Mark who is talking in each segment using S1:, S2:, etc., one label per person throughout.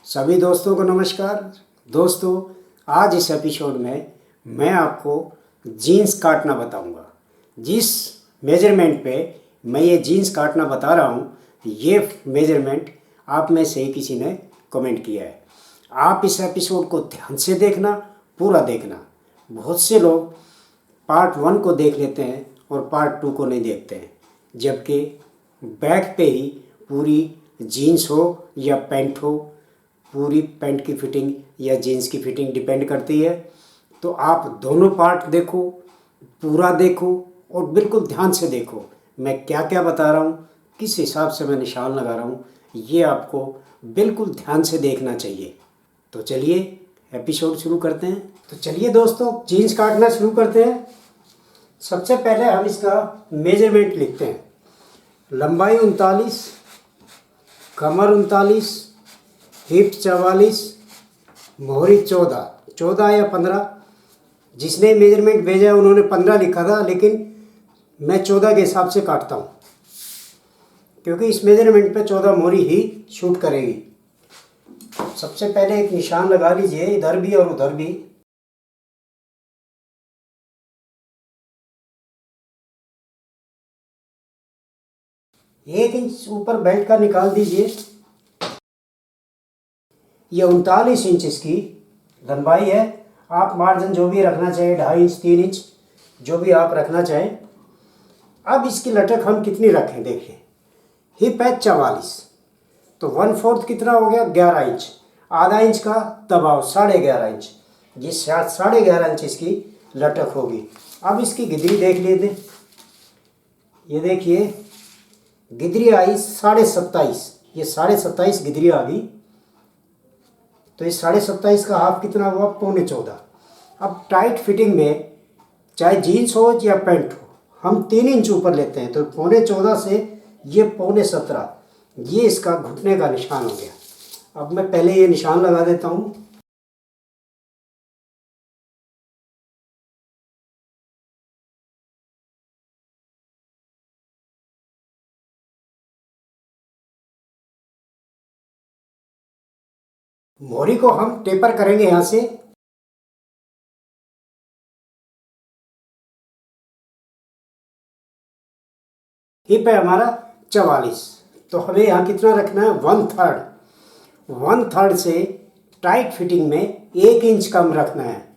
S1: सभी दोस्तों को नमस्कार। दोस्तों, आज इस एपिसोड में मैं आपको जीन्स काटना बताऊंगा। जिस मेजरमेंट पे मैं ये जीन्स काटना बता रहा हूँ, ये मेजरमेंट आप में से किसी ने कमेंट किया है। आप इस एपिसोड को ध्यान से देखना, पूरा देखना। बहुत से लोग पार्ट 1 को देख लेते हैं और पार्ट 2 को नहीं देखते हैं, जबकि बैक पे ही पूरी जीन्स हो या पैंट हो, पूरी पैंट की फिटिंग या जीन्स की फिटिंग डिपेंड करती है। तो आप दोनों पार्ट देखो, पूरा देखो और बिल्कुल ध्यान से देखो मैं क्या क्या बता रहा हूँ, किस हिसाब से मैं निशान लगा रहा हूँ, ये आपको बिल्कुल ध्यान से देखना चाहिए। तो चलिए एपिसोड शुरू करते हैं। तो चलिए दोस्तों, जीन्स काटना शुरू करते हैं। सबसे पहले हम इसका मेजरमेंट लिखते हैं। लंबाई 39, कमर 39, हिप 44, मोहरी 14 या 15। जिसने मेजरमेंट भेजा है उन्होंने 15 लिखा था, लेकिन मैं 14 के हिसाब से काटता हूँ, क्योंकि इस मेजरमेंट पे 14 मोहरी ही शूट करेगी। सबसे पहले एक निशान लगा लीजिए, इधर भी और उधर भी। एक इंच ऊपर बेल्ट का निकाल दीजिए। ये 39 इंच इसकी लंबाई है। आप मार्जिन जो भी रखना चाहें, 2.5 इंच, 3 इंच, जो भी आप रखना चाहें। अब इसकी लटक हम कितनी रखें, देखिए। हिप है 44, तो 1/4 कितना हो गया, 11 इंच। आधा इंच का दबाव, 11.5 इंच। ये 11.5 इंच इसकी लटक होगी। अब इसकी गिदरी देख लेते। ये देखिए, गिदरी आई 27.5। ये 27.5 गिदरी आ गई। तो इस 27.5 का हाफ कितना हुआ, 14.25। अब टाइट फिटिंग में चाहे जीन्स हो या पैंट हो, हम 3 इंच ऊपर लेते हैं। तो 14.25 से ये 17.25, ये इसका घुटने का निशान हो गया। अब मैं पहले ये निशान लगा देता हूँ। मोहरी को हम टेपर करेंगे यहाँ से। हिप है हमारा 44, तो हमें यहाँ कितना रखना है, 1/3 से टाइट फिटिंग में 1 इंच कम रखना है,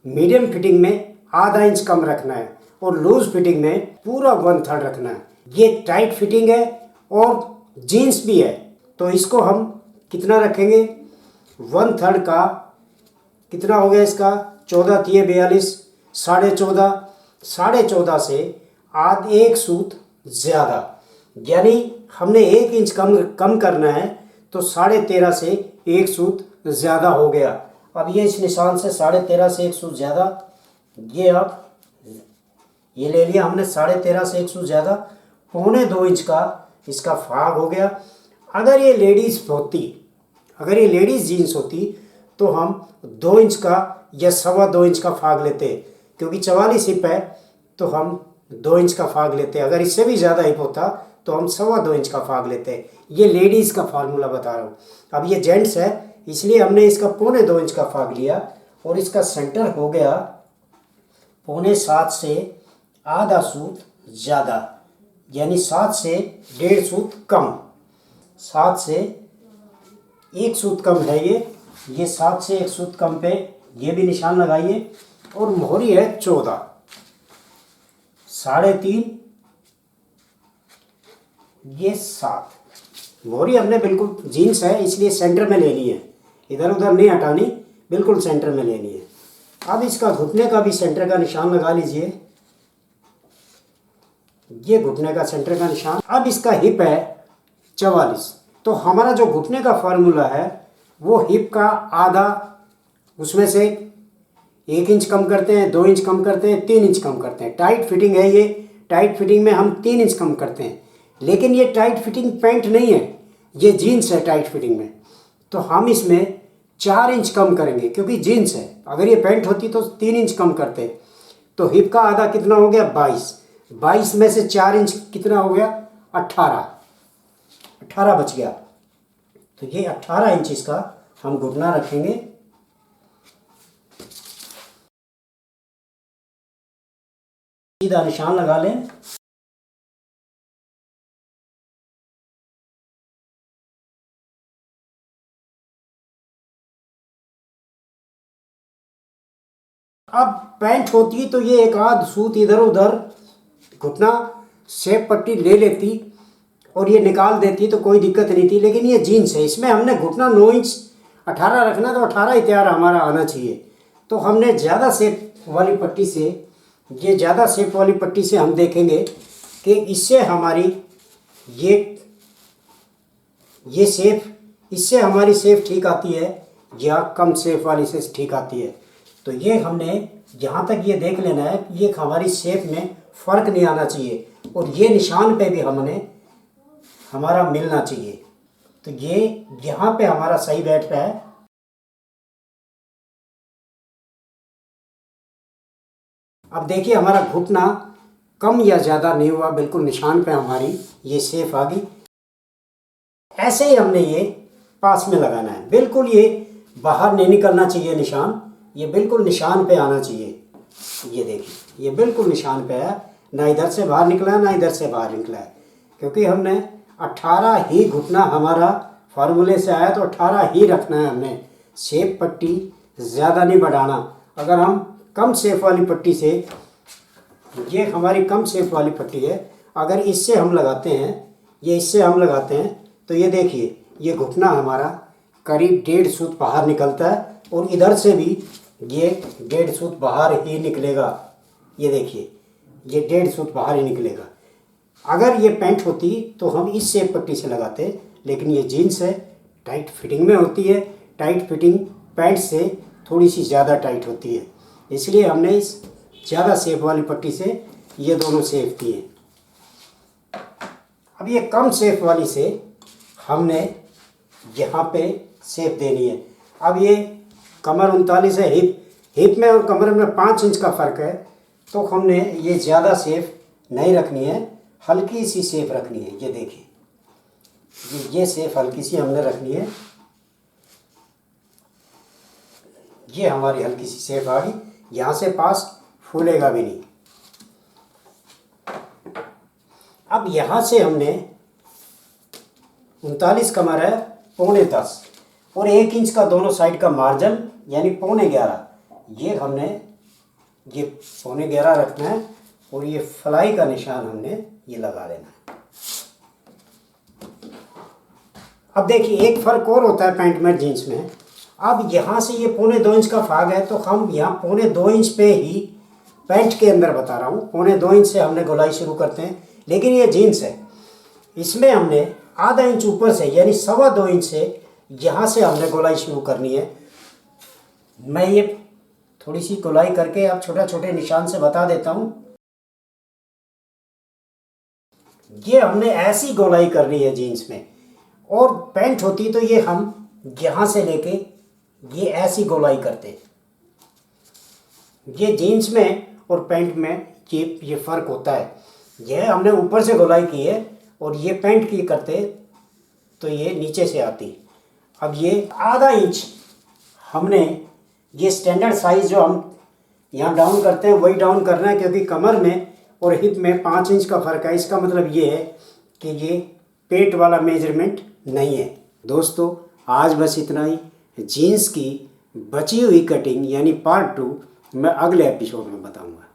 S1: मीडियम फिटिंग में आधा इंच कम रखना है, और लूज फिटिंग में पूरा 1/3 रखना है। ये टाइट फिटिंग है और जीन्स भी है, तो इसको हम कितना रखेंगे, 1/3 का कितना हो गया इसका, 14 3 42, 14.5, 14.5 से आध एक सूत ज़्यादा, यानी हमने 1 इंच कम करना है। तो 13.5 से 1 सूत ज़्यादा हो गया। अब ये इस निशान से 13.5 से 1 सूत ज़्यादा, ये अब ये ले लिया हमने 13.5 से 1 सूत ज़्यादा, 1.25 इंच का इसका फाग हो गया। अगर ये लेडीज़ होती, अगर ये लेडीज़ जीन्स होती, तो हम 2 इंच का या 2.25 इंच का फाग लेते, क्योंकि 44 हिप है तो हम 2 इंच का फाग लेते। अगर इससे भी ज़्यादा हिप होता तो हम 2.25 इंच का फाग लेते। ये लेडीज़ का फार्मूला बता रहा हूँ। अब ये जेंट्स है, इसलिए हमने इसका 2.25 इंच का फाग लिया, और इसका सेंटर हो गया 6.25 से आधा सूत ज़्यादा, यानी 7 से 1.5 सूत कम। 7 से 1 सूत कम है ये 7 से 1 सूत कम पे ये भी निशान लगाइए। और मोहरी है 14, 3.5, ये 7। मोहरी हमने बिल्कुल जीन्स है इसलिए सेंटर में लेनी है, इधर उधर नहीं हटानी, बिल्कुल सेंटर में लेनी है। अब इसका घुटने का भी सेंटर का निशान लगा लीजिए। ये घुटने का सेंटर का निशान। अब इसका हिप है 44, तो हमारा जो घुटने का फार्मूला है वो हिप का आधा, उसमें से 1 इंच कम करते हैं, 2 इंच कम करते हैं, 3 इंच कम करते हैं। टाइट फिटिंग है ये, टाइट फिटिंग में हम 3 इंच कम करते हैं, लेकिन ये टाइट फिटिंग पैंट नहीं है, ये जीन्स है टाइट फिटिंग में। तो हम इसमें 4 इंच कम करेंगे, क्योंकि जीन्स है। अगर ये पैंट होती तो 3 इंच कम करते। तो हिप का आधा कितना हो गया, 22 में से 4 इंच कितना हो गया, 18 बच गया। तो ये 18 इंच इसका हम घुटना रखेंगे, सीधा निशान लगा लें। अब पैंट होती तो ये एक आध सूत इधर उधर घुटना शेप पट्टी ले लेती और ये निकाल देती तो कोई दिक्कत नहीं थी। लेकिन ये जीन्स है, इसमें हमने घुटना 9 इंच 18 रखना, तो 18 ही तैयार हमारा आना चाहिए। तो हमने ज़्यादा शेप वाली पट्टी से, ये ज़्यादा शेप वाली पट्टी से हम देखेंगे कि इससे हमारी ये शेप, इससे हमारी शेप ठीक आती है या कम शेप वाली से ठीक आती है। तो ये हमने जहाँ तक ये देख लेना है कि ये हमारी शेप में फ़र्क नहीं आना चाहिए और ये निशान पे भी हमारा मिलना चाहिए। तो ये यहाँ पे हमारा सही बैठ रहा है। अब देखिए हमारा घुटना कम या ज़्यादा नहीं हुआ, बिल्कुल निशान पे हमारी ये शेप आ गई। ऐसे ही हमने ये पास में लगाना है, बिल्कुल ये बाहर नहीं निकलना चाहिए निशान, ये बिल्कुल निशान पे आना चाहिए। ये देखिए ये बिल्कुल निशान पे है, ना इधर से बाहर निकला है ना इधर से बाहर निकला है, क्योंकि हमने 18 ही घुटना हमारा फार्मूले से आया तो 18 ही रखना है हमने। शेप पट्टी ज़्यादा नहीं बढ़ाना। अगर हम कम शेप वाली पट्टी से, ये हमारी कम शेप वाली पट्टी है, अगर इससे हम लगाते हैं, ये इससे हम लगाते हैं तो ये देखिए ये घुटना हमारा करीब 1.5 सूत बाहर निकलता है और इधर से भी ये 1.5 सूत बाहर ही निकलेगा। ये देखिए ये 1.5 सूत बाहर ही निकलेगा। अगर ये पैंट होती तो हम इस शेप पट्टी से लगाते, लेकिन ये जीन्स है, टाइट फिटिंग में होती है। टाइट फिटिंग पैंट से थोड़ी सी ज़्यादा टाइट होती है, इसलिए हमने इस ज़्यादा शेप वाली पट्टी से ये दोनों शेप किए। अब ये कम शेप वाली से हमने यहाँ पे शेप देनी है। अब ये कमर 39 है, हिप में और कमर में 5 इंच का फ़र्क है, तो हमने ये ज़्यादा शेप नहीं रखनी है, हल्की सी शेप रखनी है। ये देखिए ये शेप हल्की सी हमने रखनी है। ये हमारी हल्की सी शेप आ गई, यहाँ से पास फूलेगा भी नहीं। अब यहाँ से हमने 39 कमर है, 9.25 और 1 इंच का दोनों साइड का मार्जिन यानी 11.25, ये हमने ये 11.25 रखना है और ये फ्लाई का निशान हमने ये लगा देना है। अब देखिए एक फ़र्क और होता है पैंट में जीन्स में। अब यहाँ से ये 2.25 इंच का फाग है, तो हम यहाँ 2.25 इंच पे ही पैंट के अंदर बता रहा हूँ, 2.25 इंच से हमने गोलाई शुरू करते हैं। लेकिन ये जीन्स है, इसमें हमने आधा इंच ऊपर से यानी 2.25 इंच से यहाँ से हमने गोलाई शुरू करनी है। मैं ये थोड़ी सी गोलाई करके अब छोटे छोटे निशान से बता देता हूँ। ये हमने ऐसी गोलाई करनी है जीन्स में, और पैंट होती तो ये हम यहाँ से लेके ये ऐसी गोलाई करते। ये जीन्स में और पैंट में ये फ़र्क होता है। यह हमने ऊपर से गोलाई की है और ये पैंट की करते तो ये नीचे से आती। अब ये आधा इंच हमने ये स्टैंडर्ड साइज़ जो हम यहाँ डाउन करते हैं वही डाउन करना है, क्योंकि कमर में और हिप में 5 इंच का फ़र्क है। इसका मतलब ये है कि ये पेट वाला मेजरमेंट नहीं है। दोस्तों आज बस इतना ही। जीन्स की बची हुई कटिंग यानी पार्ट 2 मैं अगले एपिसोड में बताऊंगा।